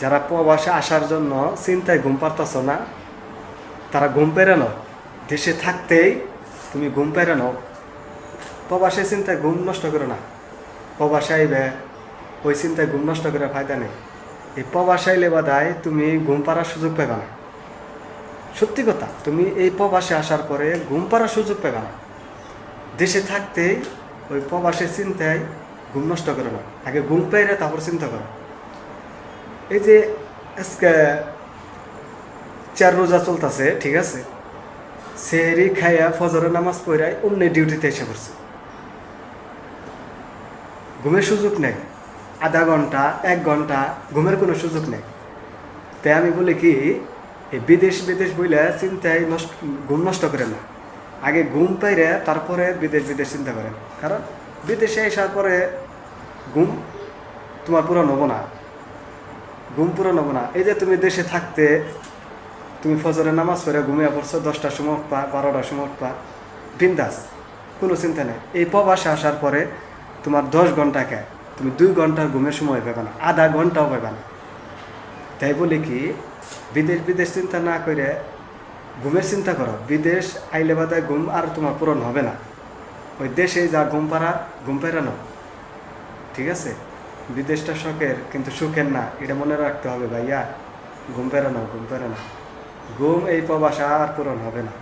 যারা প্রবাসে আসার জন্য চিন্তায় ঘুম পারতেছ না, তারা ঘুম পেরে নাও। দেশে থাকতেই তুমি ঘুম পেরে নাও। প্রবাসে চিন্তায় ঘুম নষ্ট করো না। প্রবাসে আইবে ওই চিন্তায় ঘুম নষ্ট করে ফায়দা নেই। এই প্রবাসে আইলে বাদায় তুমি ঘুম পাড়ার সুযোগ পাবে না। সত্যি কথা, তুমি এই প্রবাসে আসার পরে ঘুম পাড়ার সুযোগ পাবে না। দেশে থাকতেই ওই প্রবাসের চিন্তায় ঘুম নষ্ট করো না। আগে ঘুম পেরে তারপর চিন্তা করো। এই যে আজকে 4 রোজা চলতেছে, ঠিক আছে, সেহরি খাইয়া ফজরের নামাজ পড়াই অমনি ডিউটিতে এসে পড়ছে। ঘুমের সুযোগ নেই, আধা ঘন্টা 1 ঘন্টা ঘুমের কোনো সুযোগ নেই। তাই আমি বলি কি, এই বিদেশ বিদেশ বইলে চিন্তায় ঘুম নষ্ট করেন না। আগে ঘুম পাইরে তারপরে বিদেশ বিদেশ চিন্তা করেন। কারণ বিদেশে আসার পরে ঘুম তোমার পূরণ হবো না। ঘুম পূরণ হবো না। এই যে তুমি দেশে থাকতে তুমি ফজরের নামাজ পড়ে ঘুমিয়ে পড়ছো, 10টার সময় উঠবা, 12টার সময় উঠবা, বিন্দাস, কোনো চিন্তা নেই। এই প্রবাসে আসার পরে তোমার 10 ঘন্টা খায়, তুমি 2 ঘন্টার ঘুমের সময় পাবে না, আধা ঘন্টাও পাবে না। তাই বলি কি, বিদেশ বিদেশ চিন্তা না করে ঘুমের চিন্তা করো। বিদেশ আইলে বাদে ঘুম আর তোমার পূরণ হবে না। ওই দেশে যা ঘুম পেরানো, ঠিক আছে। বিদেশটা শখের, কিন্তু সুখের না, এটা মনে রাখতে হবে ভাইয়া। ঘুম পেরানো, ঘুম এই প্রবাস আর পূরণ হবে না।